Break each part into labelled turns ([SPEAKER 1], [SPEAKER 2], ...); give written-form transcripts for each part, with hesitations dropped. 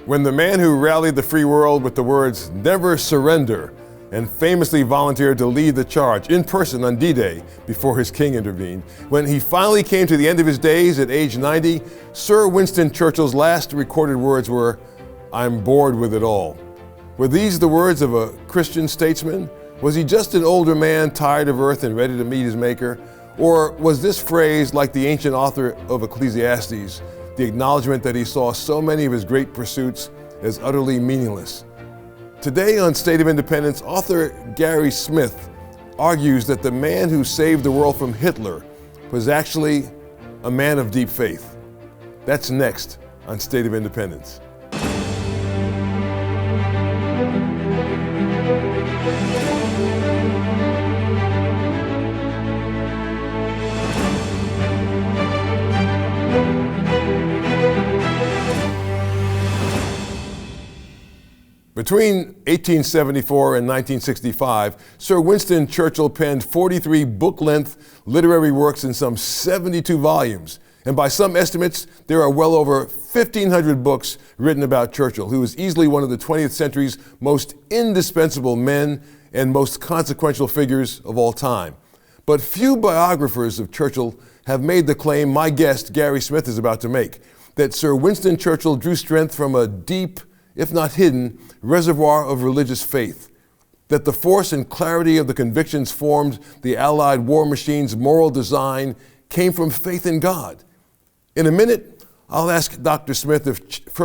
[SPEAKER 1] When the man who rallied the free world with the words, "Never surrender," and famously volunteered to lead the charge in person on D-Day before his king intervened, when he finally came to the end of his days at age 90, Sir Winston Churchill's last recorded words were, "I'm bored with it all." Were these the words of a Christian statesman? Was he just an older man tired of earth and ready to meet his maker? Or was this phrase, like the ancient author of Ecclesiastes, the acknowledgement that he saw so many of his great pursuits as utterly meaningless? Today on State of Independence, author Gary Smith argues that the man who saved the world from Hitler was actually a man of deep faith. That's next on State of Independence. Between 1874 and 1965, Sir Winston Churchill penned 43 book-length literary works in some 72 volumes. And by some estimates, there are well over 1,500 books written about Churchill, who was easily one of the 20th century's most indispensable men and most consequential figures of all time. But few biographers of Churchill have made the claim my guest, Gary Smith, is about to make, that Sir Winston Churchill drew strength from a deep, if not hidden, reservoir of religious faith, that the force and clarity of the convictions formed the Allied war machine's moral design came from faith in God. In a minute, I'll ask Dr. Smith if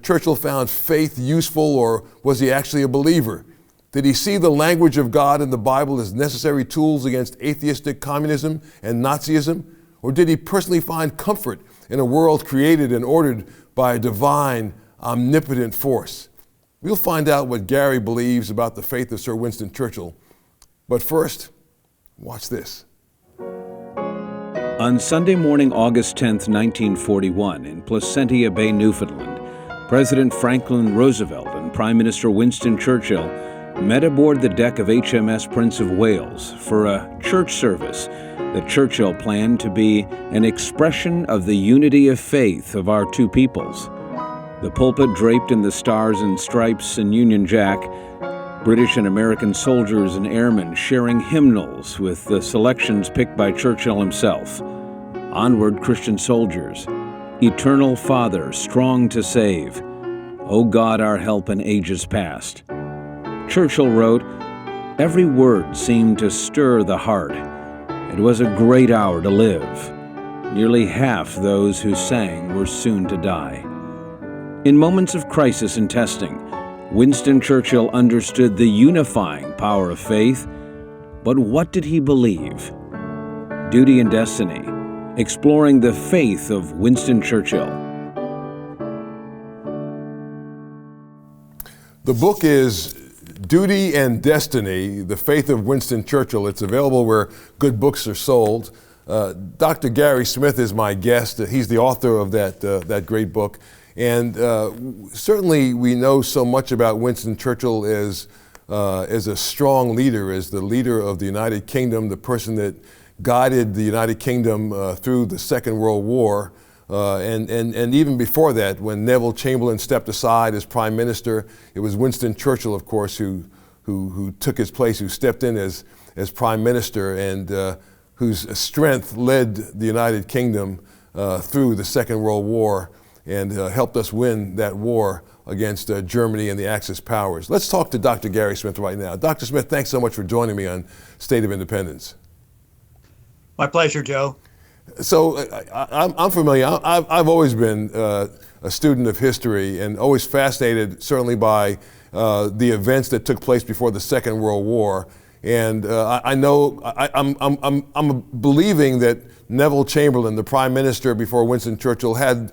[SPEAKER 1] Churchill found faith useful, or was he actually a believer? Did he see the language of God in the Bible as necessary tools against atheistic communism and Nazism? Or did he personally find comfort in a world created and ordered by a divine, omnipotent force? We'll find out what Gary believes about the faith of Sir Winston Churchill. But first, watch this.
[SPEAKER 2] On Sunday morning, August 10th, 1941, in Placentia Bay, Newfoundland, President Franklin Roosevelt and Prime Minister Winston Churchill met aboard the deck of HMS Prince of Wales for a church service that Churchill planned to be an expression of the unity of faith of our two peoples. The pulpit draped in the stars and stripes and Union Jack, British and American soldiers and airmen sharing hymnals with the selections picked by Churchill himself. Onward, Christian soldiers, Eternal Father, strong to save, O God, our help in ages past. Churchill wrote, every word seemed to stir the heart. It was a great hour to live. Nearly half those who sang were soon to die. In moments of crisis and testing, Winston Churchill understood the unifying power of faith, but what did he believe? Duty and Destiny, exploring the faith of Winston Churchill.
[SPEAKER 1] The book is Duty and Destiny, The Faith of Winston Churchill. It's available where good books are sold. Dr. Gary Smith is my guest. He's the author of that great book. And certainly we know so much about Winston Churchill as a strong leader, as the leader of the United Kingdom, the person that guided the United Kingdom through the Second World War. And even before that, when Neville Chamberlain stepped aside as Prime Minister, it was Winston Churchill, of course, who took his place, who stepped in as Prime Minister, and whose strength led the United Kingdom through the Second World War, and helped us win that war against Germany and the Axis powers. Let's talk to Dr. Gary Smith right now. Dr. Smith, thanks so much for joining me on State of Independence.
[SPEAKER 3] My pleasure, Joe.
[SPEAKER 1] So I'm familiar. I've always been a student of history and always fascinated, certainly by the events that took place before the Second World War. And I'm believing that Neville Chamberlain, the Prime Minister before Winston Churchill, had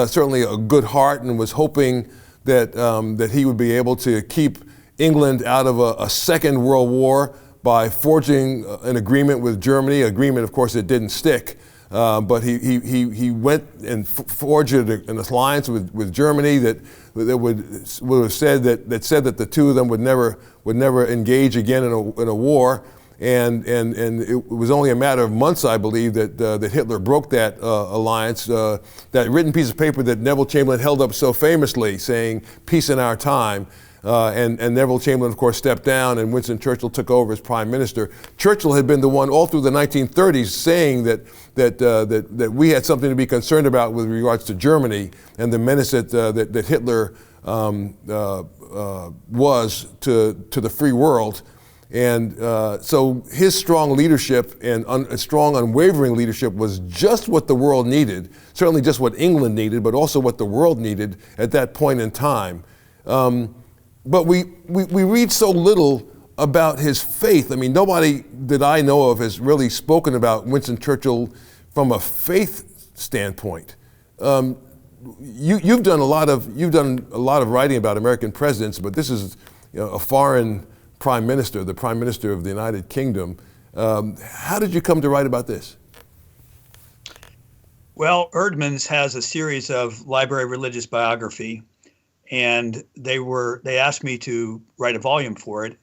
[SPEAKER 1] certainly a good heart and was hoping that he would be able to keep England out of a Second World War by forging an agreement with Germany, agreement, of course, that didn't stick. But he went and forged an alliance with Germany that would have said that the two of them would never engage again in a war. and it was only a matter of months, I believe, that Hitler broke that alliance. That written piece of paper that Neville Chamberlain held up so famously, saying "Peace in our time." And Neville Chamberlain, of course, stepped down, and Winston Churchill took over as prime minister. Churchill had been the one all through the 1930s saying that we had something to be concerned about with regards to Germany and the menace that Hitler was to the free world. And so his strong leadership and strong, unwavering leadership was just what the world needed, certainly just what England needed, but also what the world needed at that point in time. But we read so little about his faith. I mean, nobody that I know of has really spoken about Winston Churchill from a faith standpoint. You've done a lot of writing about American presidents, but this is a foreign prime minister, the prime minister of the United Kingdom. How did you come to write about this?
[SPEAKER 3] Well, Erdman's has a series of library religious biography, and they asked me to write a volume for it,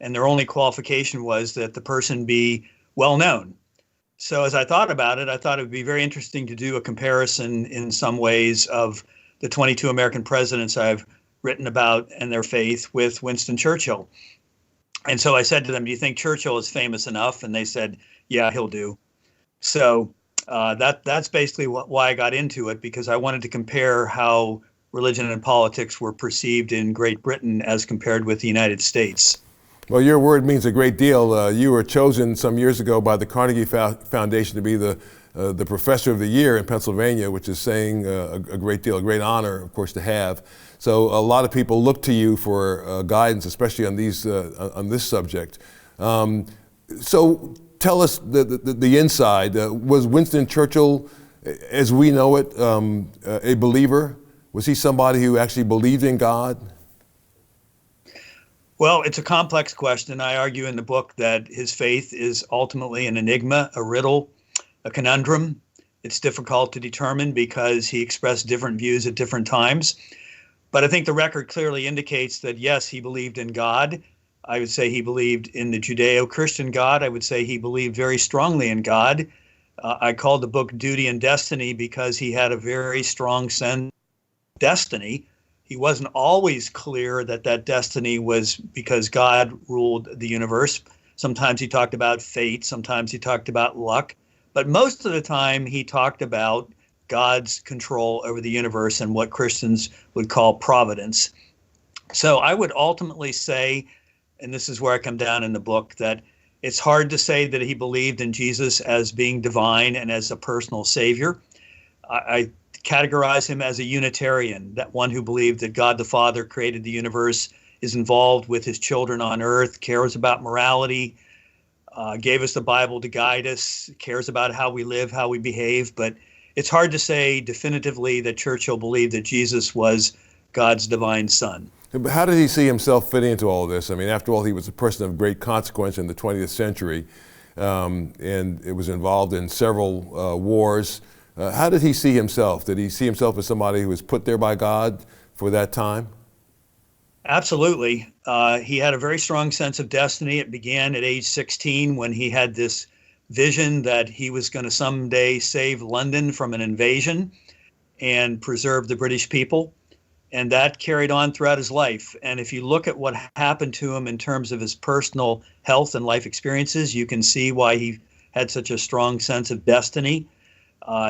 [SPEAKER 3] and their only qualification was that the person be well known. So as I thought about it, I thought it would be very interesting to do a comparison in some ways of the 22 American presidents I've written about and their faith with Winston Churchill. And so I said to them, "Do you think Churchill is famous enough?" And they said, "Yeah, he'll do." So that's basically why I got into it, because I wanted to compare how religion and politics were perceived in Great Britain as compared with the United States.
[SPEAKER 1] Well, your word means a great deal. You were chosen some years ago by the Carnegie Foundation to be the Professor of the Year in Pennsylvania, which is saying a great deal, a great honor, of course, to have. So a lot of people look to you for guidance, especially on this subject. So tell us the inside. Was Winston Churchill, as we know it, a believer? Was he somebody who actually believed in God?
[SPEAKER 3] Well, it's a complex question. I argue in the book that his faith is ultimately an enigma, a riddle, a conundrum. It's difficult to determine because he expressed different views at different times. But I think the record clearly indicates that, yes, he believed in God. I would say he believed in the Judeo-Christian God. I would say he believed very strongly in God. I called the book Duty and Destiny because he had a very strong sense of destiny. He wasn't always clear that destiny was because God ruled the universe. Sometimes he talked about fate. Sometimes he talked about luck. But most of the time he talked about God's control over the universe and what Christians would call providence. So I would ultimately say, and this is where I come down in the book, that it's hard to say that he believed in Jesus as being divine and as a personal savior. I categorize him as a Unitarian, that one who believed that God the Father created the universe, is involved with his children on earth, cares about morality, gave us the Bible to guide us, cares about how we live, how we behave. But it's hard to say definitively that Churchill believed that Jesus was God's divine son.
[SPEAKER 1] But how did he see himself fitting into all of this? I mean, after all, he was a person of great consequence in the 20th century, and it was involved in several wars. How did he see himself? Did he see himself as somebody who was put there by God for that time?
[SPEAKER 3] Absolutely. He had a very strong sense of destiny. It began at age 16 when he had this vision that he was going to someday save London from an invasion and preserve the British people. And that carried on throughout his life. And if you look at what happened to him in terms of his personal health and life experiences, you can see why he had such a strong sense of destiny.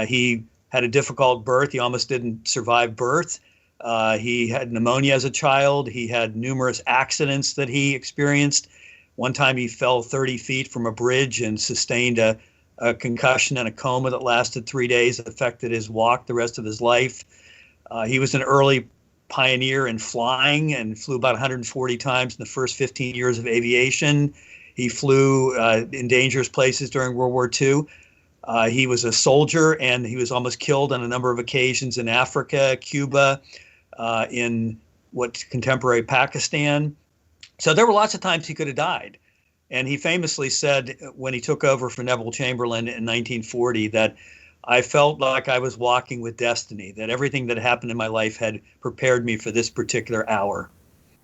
[SPEAKER 3] He had a difficult birth. He almost didn't survive birth. He had pneumonia as a child. He had numerous accidents that he experienced. One time he fell 30 feet from a bridge and sustained a concussion and a coma that lasted 3 days, affected his walk the rest of his life. He was an early pioneer in flying and flew about 140 times in the first 15 years of aviation. He flew in dangerous places during World War II. He was a soldier, and he was almost killed on a number of occasions in Africa, Cuba, in what's contemporary Pakistan. So there were lots of times he could have died. And he famously said when he took over for Neville Chamberlain in 1940 that I felt like I was walking with destiny, that everything that happened in my life had prepared me for this particular hour.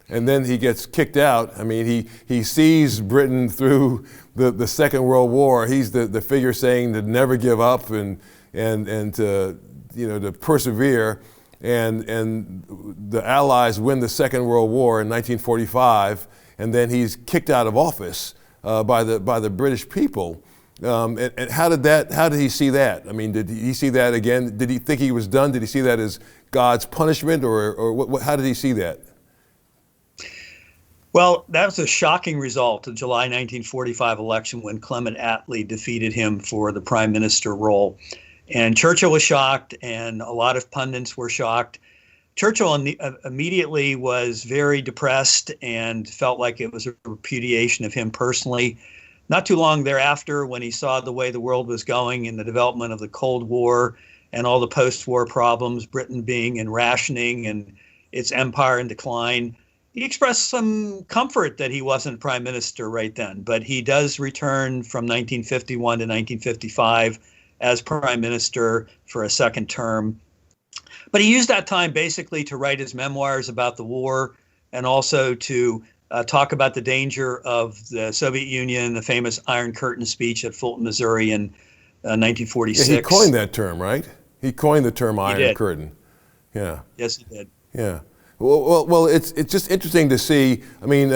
[SPEAKER 1] And then he gets kicked out. I mean, he sees Britain through the Second World War. He's the figure saying to never give up and to, to persevere. And the Allies win the Second World War in 1945, and then he's kicked out of office by the British people. And how did he see that? I mean, did he see that again? Did he think he was done? Did he see that as God's punishment, or how did he see that?
[SPEAKER 3] Well, that was a shocking result of July 1945 election when Clement Attlee defeated him for the prime minister role. And Churchill was shocked, and a lot of pundits were shocked. Churchill immediately was very depressed and felt like it was a repudiation of him personally. Not too long thereafter, when he saw the way the world was going in the development of the Cold War and all the post-war problems, Britain being in rationing and its empire in decline, he expressed some comfort that he wasn't prime minister right then. But he does return from 1951 to 1955 as prime minister for a second term. But he used that time basically to write his memoirs about the war and also to talk about the danger of the Soviet Union, the famous Iron Curtain speech at Fulton, Missouri in 1946.
[SPEAKER 1] Yeah, he coined that term, right? He coined the term Iron Curtain. Yeah.
[SPEAKER 3] Yes, he did.
[SPEAKER 1] Yeah. Well, it's just interesting to see. I mean,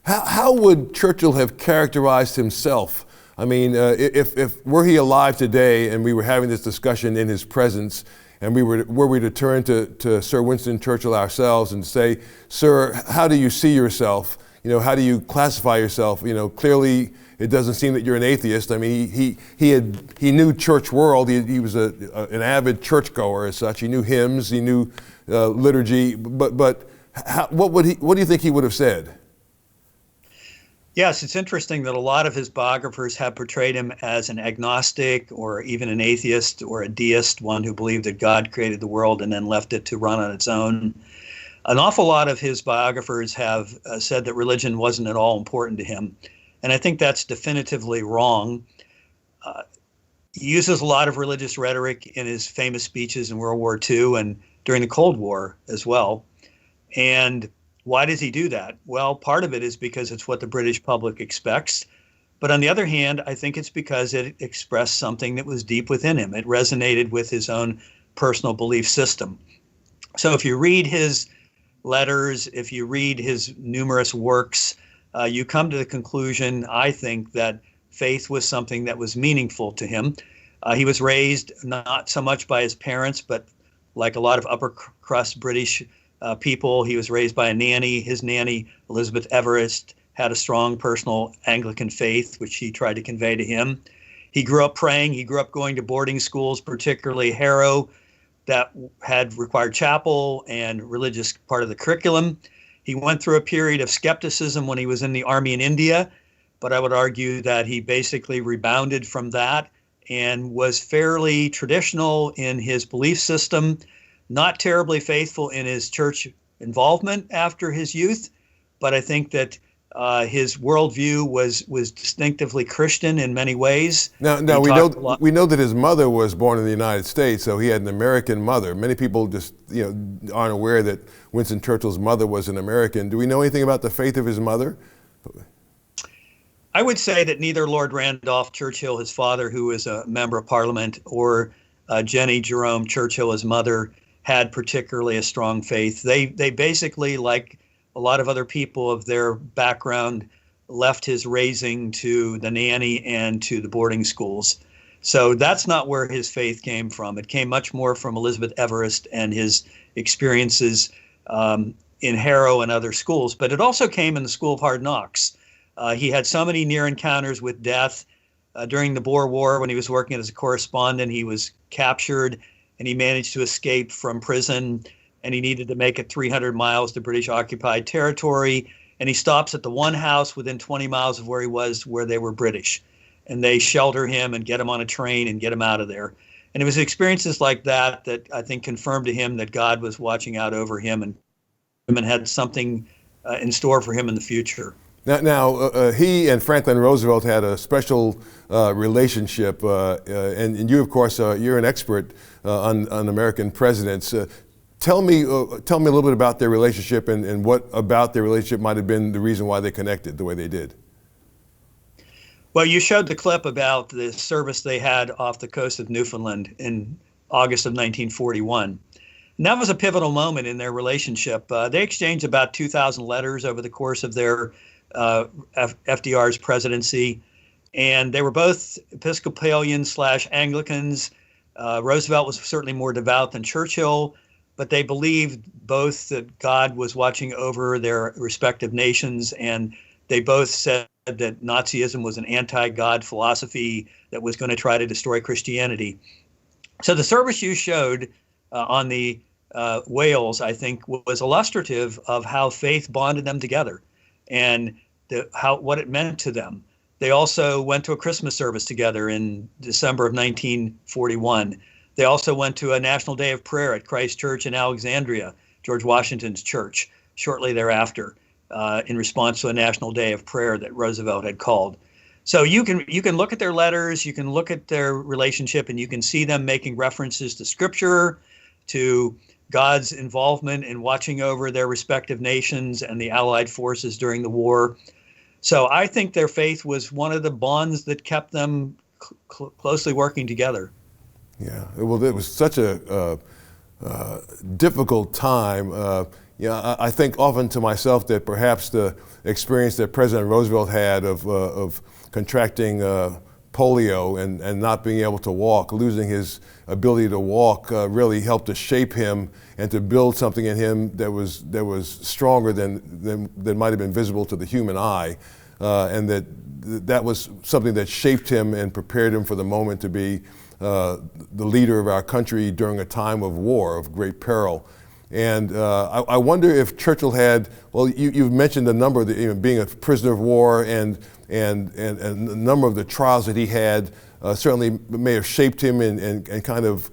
[SPEAKER 1] how would Churchill have characterized himself? I mean, if were he alive today and we were having this discussion in his presence, and were we to turn to Sir Winston Churchill ourselves and say, "Sir, how do you see yourself? How do you classify yourself? Clearly it doesn't seem that you're an atheist." I mean, he knew church world. He was an avid churchgoer as such. He knew hymns. He knew liturgy. But what do you think he would have said?
[SPEAKER 3] Yes, it's interesting that a lot of his biographers have portrayed him as an agnostic or even an atheist or a deist, one who believed that God created the world and then left it to run on its own. An awful lot of his biographers have said that religion wasn't at all important to him. And I think that's definitively wrong. He uses a lot of religious rhetoric in his famous speeches in World War II and during the Cold War as well. And why does he do that? Well, part of it is because it's what the British public expects. But on the other hand, I think it's because it expressed something that was deep within him. It resonated with his own personal belief system. So if you read his letters, if you read his numerous works, you come to the conclusion, I think, that faith was something that was meaningful to him. He was raised not so much by his parents, but like a lot of upper crust British people, he was raised by a nanny. His nanny, Elizabeth Everest, had a strong personal Anglican faith, which he tried to convey to him. He grew up praying. He grew up going to boarding schools, particularly Harrow, that had required chapel and religious part of the curriculum. He went through a period of skepticism when he was in the army in India, but I would argue that he basically rebounded from that and was fairly traditional in his belief system, not terribly faithful in his church involvement after his youth, but I think that his worldview was distinctively Christian in many ways. Now
[SPEAKER 1] we know that his mother was born in the United States, so he had an American mother. Many people just aren't aware that Winston Churchill's mother was an American. Do we know anything about the faith of his mother?
[SPEAKER 3] I would say that neither Lord Randolph Churchill, his father, who was a member of Parliament, or Jenny Jerome Churchill, his mother, had particularly a strong faith. They basically, like a lot of other people of their background, left his raising to the nanny and to the boarding schools. So that's not where his faith came from. It came much more from Elizabeth Everest and his experiences in Harrow and other schools. But it also came in the School of Hard Knocks. He had so many near encounters with death. During the Boer War, when he was working as a correspondent, he was captured and he managed to escape from prison, and he needed to make it 300 miles to British occupied territory. And he stops at the one house within 20 miles of where he was, where they were British. And they shelter him and get him on a train and get him out of there. And it was experiences like that that I think confirmed to him that God was watching out over him and had something in store for him in the future.
[SPEAKER 1] Now, he and Franklin Roosevelt had a special relationship, and you, of course, you're an expert on American presidents. Tell me a little bit about their relationship and what about their relationship might have been the reason why they connected the way they did.
[SPEAKER 3] Well, you showed the clip about the service they had off the coast of Newfoundland in August of 1941. And that was a pivotal moment in their relationship. They exchanged about 2,000 letters over the course of their FDR's presidency. And they were both Episcopalian/Anglicans. Roosevelt was certainly more devout than Churchill, but they believed both that God was watching over their respective nations, and they both said that Nazism was an anti-God philosophy that was going to try to destroy Christianity. So the service you showed on the whales, I think, was illustrative of how faith bonded them together and what it meant to them. They also went to a Christmas service together in December of 1941. They also went to a National Day of Prayer at Christ Church in Alexandria, George Washington's church, shortly thereafter, in response to a National Day of Prayer that Roosevelt had called. So you can look at their letters, you can look at their relationship, and you can see them making references to Scripture, to God's involvement in watching over their respective nations and the Allied forces during the war. So I think their faith was one of the bonds that kept them closely working together.
[SPEAKER 1] Yeah, well, it was such a difficult time. I think often to myself that perhaps the experience that President Roosevelt had of contracting polio and not being able to walk, losing his ability to walk, really helped to shape him and to build something in him that was stronger than might have been visible to the human eye, and that was something that shaped him and prepared him for the moment to be the leader of our country during a time of war, of great peril. And I wonder if Churchill had, well, you've mentioned a number of the, being a prisoner of war and a number of the trials that he had certainly may have shaped him and kind of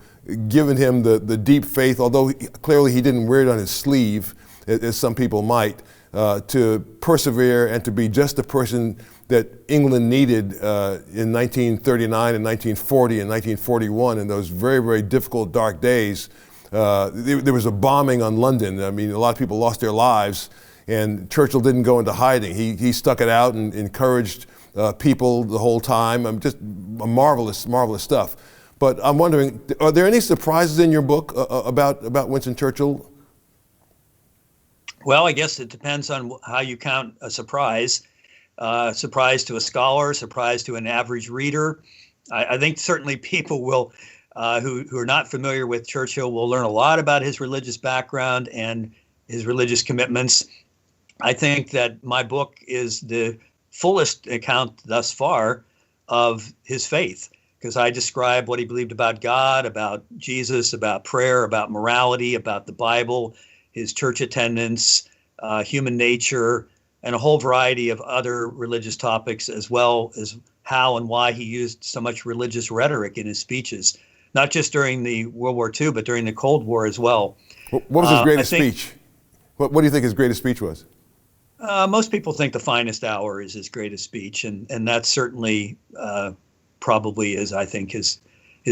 [SPEAKER 1] given him the deep faith, although clearly he didn't wear it on his sleeve, as some people might, to persevere and to be just the person that England needed in 1939 and 1940 and 1941 in those very, very difficult, dark days. There was a bombing on London. I mean, a lot of people lost their lives, and Churchill didn't go into hiding. He stuck it out and encouraged people the whole time. Just marvelous, marvelous stuff. But I'm wondering, are there any surprises in your book about Winston Churchill?
[SPEAKER 3] Well, I guess it depends on how you count a surprise. Surprise to a scholar, surprise to an average reader. I think certainly people will, who are not familiar with Churchill, will learn a lot about his religious background and his religious commitments. I think that my book is the fullest account thus far of his faith, because I describe what he believed about God, about Jesus, about prayer, about morality, about the Bible, his church attendance, human nature, and a whole variety of other religious topics, as well as how and why he used so much religious rhetoric in his speeches, not just during the World War II, but during the Cold War as well.
[SPEAKER 1] What was his greatest speech? What do you think his greatest speech was?
[SPEAKER 3] Most people think the finest hour is his greatest speech, and that certainly probably is, I think, his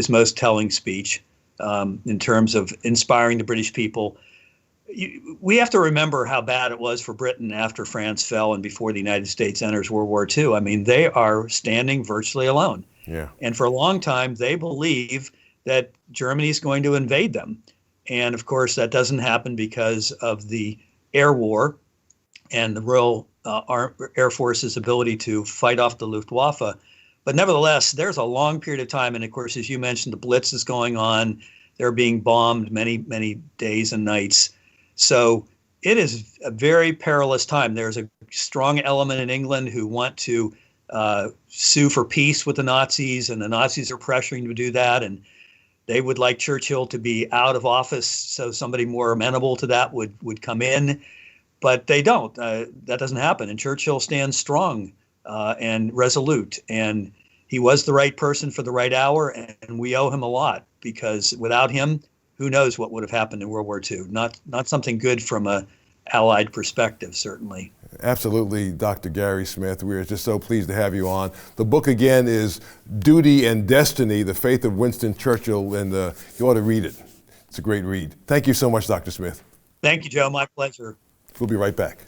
[SPEAKER 3] most telling speech in terms of inspiring the British people. We have to remember how bad it was for Britain after France fell and before the United States enters World War II. I mean, they are standing virtually alone.
[SPEAKER 1] Yeah. And
[SPEAKER 3] for a long time, they believe that Germany is going to invade them. And of course, that doesn't happen because of the air war and the Royal Air Force's ability to fight off the Luftwaffe. But nevertheless, there's a long period of time. And of course, as you mentioned, the Blitz is going on. They're being bombed many, many days and nights. So it is a very perilous time. There's a strong element in England who want to sue for peace with the Nazis, and the Nazis are pressuring to do that. And they would like Churchill to be out of office so somebody more amenable to that would come in. But they don't. That doesn't happen. And Churchill stands strong and resolute. And he was the right person for the right hour. And we owe him a lot, because without him, who knows what would have happened in World War II? Not something good from a Allied perspective, certainly.
[SPEAKER 1] Absolutely, Dr. Gary Smith. We are just so pleased to have you on. The book, again, is Duty and Destiny, The Faith of Winston Churchill, and you ought to read it. It's a great read. Thank you so much, Dr. Smith.
[SPEAKER 3] Thank you, Joe. My pleasure.
[SPEAKER 1] We'll be right back.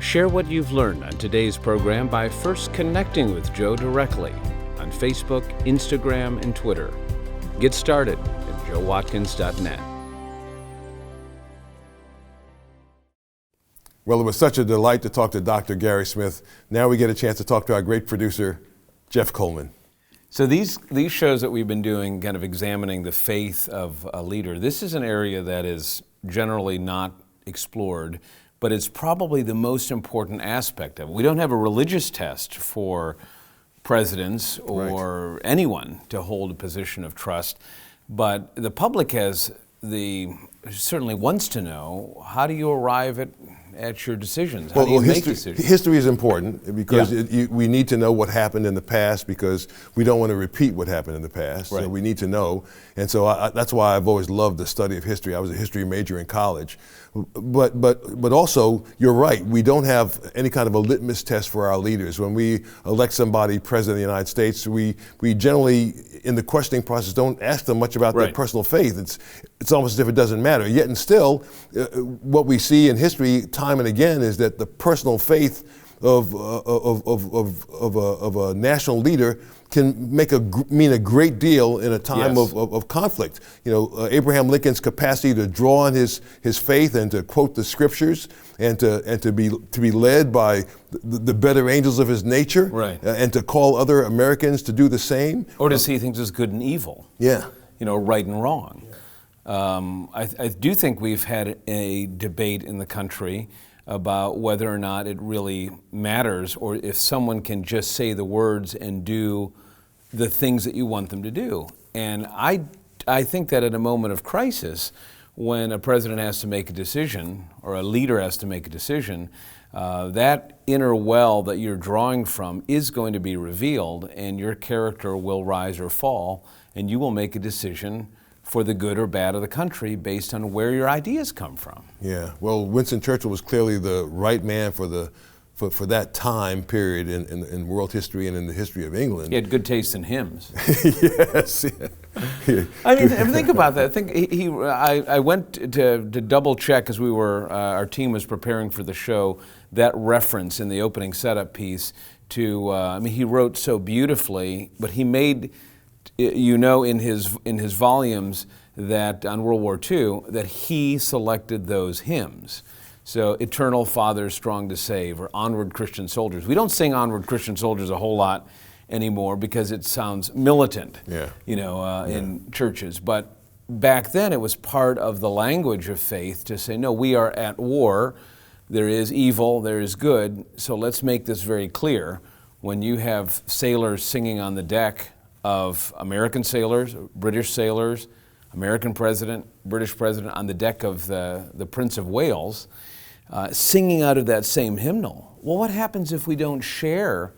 [SPEAKER 2] Share what you've learned on today's program by first connecting with Joe directly on Facebook, Instagram, and Twitter. Get started at joewatkins.net.
[SPEAKER 1] Well, it was such a delight to talk to Dr. Gary Smith. Now we get a chance to talk to our great producer, Jeff Coleman.
[SPEAKER 2] So these shows that we've been doing, kind of examining the faith of a leader, this is an area that is generally not explored, but it's probably the most important aspect of it. We don't have a religious test for presidents or anyone to hold a position of trust, but the public certainly wants to know, how do you arrive at your decisions? How do you make decisions?
[SPEAKER 1] History is important because we need to know what happened in the past, because we don't want to repeat what happened in the past.
[SPEAKER 2] Right.
[SPEAKER 1] So we need to know. And so that's why I've always loved the study of history. I was a history major in college. But also, you're right, we don't have any kind of a litmus test for our leaders. When we elect somebody president of the United States, we generally, in the questioning process, don't ask them much about their personal faith. It's almost as if it doesn't matter. Yet and still, what we see in history time and again is that the personal faith of a national leader can mean a great deal in a time of conflict. You know, Abraham Lincoln's capacity to draw on his faith and to quote the scriptures and to be led by the better angels of his nature, and to call other Americans to do the same.
[SPEAKER 2] Or to see things as good and evil.
[SPEAKER 1] Yeah.
[SPEAKER 2] You know, right and wrong. I do think we've had a debate in the country about whether or not it really matters, or if someone can just say the words and do the things that you want them to do. And I think that at a moment of crisis, when a president has to make a decision, or a leader has to make a decision, that inner well that you're drawing from is going to be revealed, and your character will rise or fall, and you will make a decision for the good or bad of the country based on where your ideas come from.
[SPEAKER 1] Yeah, well, Winston Churchill was clearly the right man for that time period in world history and in the history of England.
[SPEAKER 2] He had good taste in hymns.
[SPEAKER 1] Yes. Yeah.
[SPEAKER 2] I mean, think about that. I think I went to double check as our team was preparing for the show, that reference in the opening setup piece to, he wrote so beautifully, but he made, in his volumes that on World War II, that he selected those hymns. So, Eternal Father, Strong to Save, or Onward Christian Soldiers. We don't sing Onward Christian Soldiers a whole lot anymore because it sounds militant, in churches. But back then it was part of the language of faith to say, no, we are at war. There is evil, there is good. So let's make this very clear. When you have sailors singing on the deck of American sailors, British sailors, American president, British president on the deck of the Prince of Wales, singing out of that same hymnal. Well, what happens if we don't share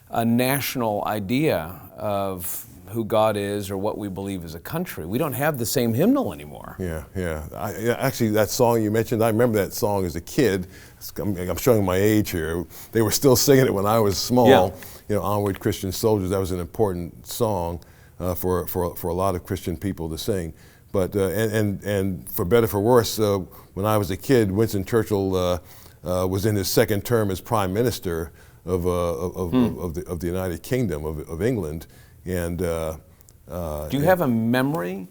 [SPEAKER 2] a national idea of who God is or what we believe as a country? We don't have the same hymnal anymore.
[SPEAKER 1] Yeah. Actually, that song you mentioned, I remember that song as a kid. I'm showing my age here. They were still singing it when I was small. Yeah. Onward Christian Soldiers, that was an important song for a lot of Christian people to sing. But and for better for worse, when I was a kid, Winston Churchill was in his second term as Prime Minister of the United Kingdom of England, and do
[SPEAKER 2] you have a memory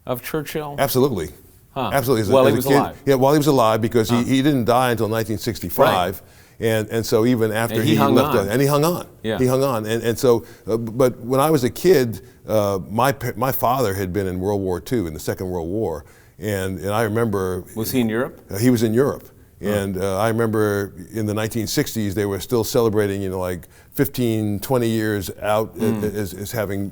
[SPEAKER 2] of Churchill?
[SPEAKER 1] Absolutely.
[SPEAKER 2] Huh.
[SPEAKER 1] Absolutely.
[SPEAKER 2] While he was alive?
[SPEAKER 1] Yeah, while he was alive, because he didn't die until 1965. Right. And so even after he left, and he hung on. Yeah. He hung on. And so, but when I was a kid, my father had been in World War II, in the Second World War, and I remember.
[SPEAKER 2] Was he in Europe?
[SPEAKER 1] He was in Europe. And I remember in the 1960s, they were still celebrating, like 15, 20 years out as having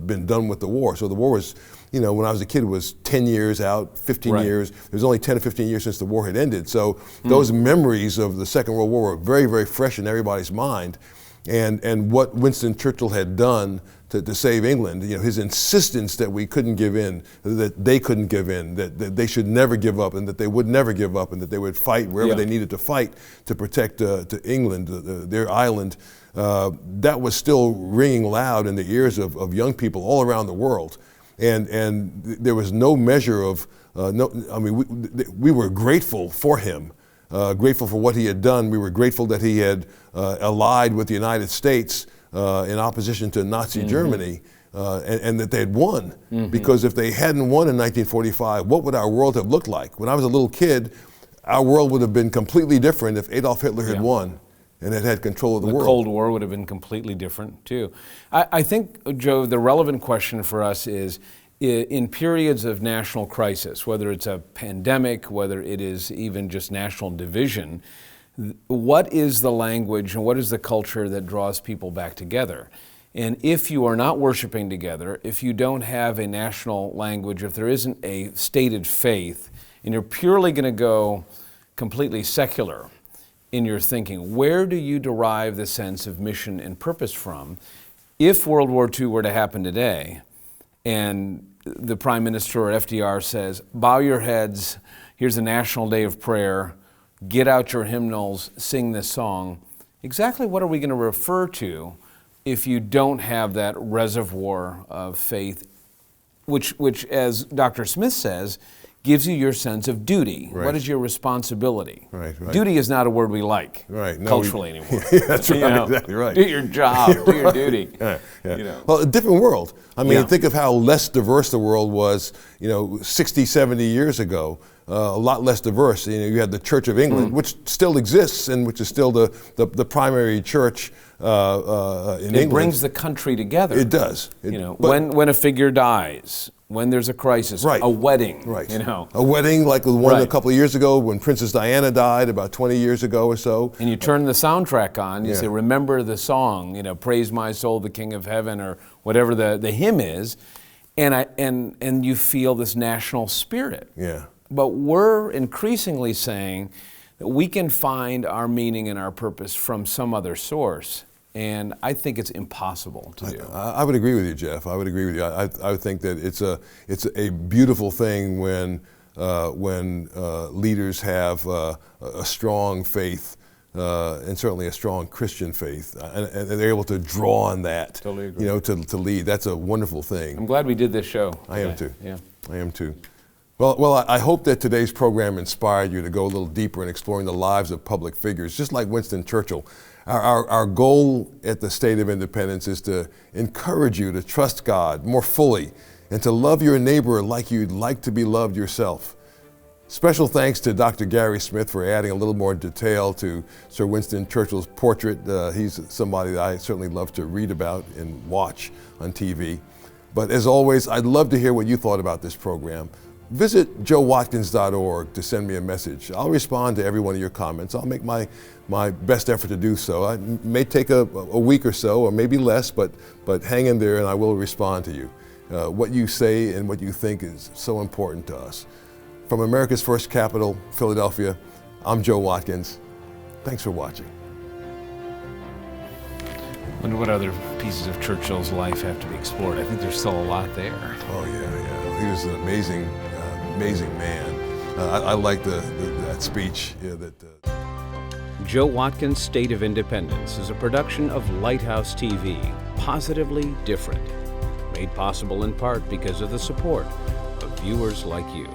[SPEAKER 1] been done with the war. So the war was, when I was a kid, it was 10 years out, 15 years. It was only 10 or 15 years since the war had ended. So those memories of the Second World War were very, very fresh in everybody's mind. And what Winston Churchill had done to save England, his insistence that we couldn't give in, that they couldn't give in, that they should never give up, and that they would never give up, and that they would fight wherever they needed to fight to protect to England, their island. That was still ringing loud in the ears of young people all around the world. and there was no measure of, we were grateful for him, grateful for what he had done. We were grateful that he had allied with the United States in opposition to Nazi Germany, and that they had won. Because if they hadn't won in 1945, what would our world have looked like? When I was a little kid, our world would have been completely different if Adolf Hitler had won and had control of the world.
[SPEAKER 2] The Cold War would have been completely different, too. I think, Joe, the relevant question for us is, in periods of national crisis, whether it's a pandemic, whether it is even just national division, what is the language and what is the culture that draws people back together? And if you are not worshiping together, if you don't have a national language, if there isn't a stated faith, and you're purely going to go completely secular in your thinking, where do you derive the sense of mission and purpose from? If World War II were to happen today, and the Prime Minister or FDR says, bow your heads, here's a national day of prayer, get out your hymnals, sing this song, exactly what are we going to refer to if you don't have that reservoir of faith, which as Dr. Smith says, gives you your sense of duty.
[SPEAKER 1] Right.
[SPEAKER 2] What is your responsibility?
[SPEAKER 1] Right.
[SPEAKER 2] Duty is not a word we like culturally anymore.
[SPEAKER 1] That's right, exactly right.
[SPEAKER 2] Do your job, do your duty.
[SPEAKER 1] Well, a different world. I mean, think of how less diverse the world was, 60, 70 years ago. A lot less diverse. You had the Church of England, which still exists and which is still the primary church in England.
[SPEAKER 2] It brings the country together.
[SPEAKER 1] It does.
[SPEAKER 2] When a figure dies, when there's a crisis, a wedding.
[SPEAKER 1] Right. A wedding like the one a couple of years ago when Princess Diana died about 20 years ago or so.
[SPEAKER 2] And you turn the soundtrack on, you say, remember the song, praise my soul, the King of Heaven, or whatever the hymn is, and you feel this national spirit.
[SPEAKER 1] Yeah.
[SPEAKER 2] But we're increasingly saying that we can find our meaning and our purpose from some other source, and I think it's impossible to do.
[SPEAKER 1] I would agree with you, Jeff. I would agree with you. I would think that it's a beautiful thing when leaders have a strong faith, and certainly a strong Christian faith, and they're able to draw on that.
[SPEAKER 2] Totally agree.
[SPEAKER 1] To lead. That's a wonderful thing.
[SPEAKER 2] I'm glad we did this show.
[SPEAKER 1] I am too.
[SPEAKER 2] Yeah.
[SPEAKER 1] I am too. Well, I hope that today's program inspired you to go a little deeper in exploring the lives of public figures, just like Winston Churchill. Our goal at the State of Independence is to encourage you to trust God more fully and to love your neighbor like you'd like to be loved yourself. Special thanks to Dr. Gary Smith for adding a little more detail to Sir Winston Churchill's portrait. He's somebody that I certainly love to read about and watch on TV. But as always, I'd love to hear what you thought about this program. Visit joewatkins.org to send me a message. I'll respond to every one of your comments. I'll make my best effort to do so. It may take a week or so, or maybe less, but hang in there and I will respond to you. What you say and what you think is so important to us. From America's first capital, Philadelphia, I'm Joe Watkins. Thanks for watching.
[SPEAKER 2] I wonder what other pieces of Churchill's life have to be explored. I think there's still a lot there.
[SPEAKER 1] Oh, yeah. He was an amazing man. I like that speech.
[SPEAKER 2] Joe Watkins' State of Independence is a production of Lighthouse TV, positively different. Made possible in part because of the support of viewers like you.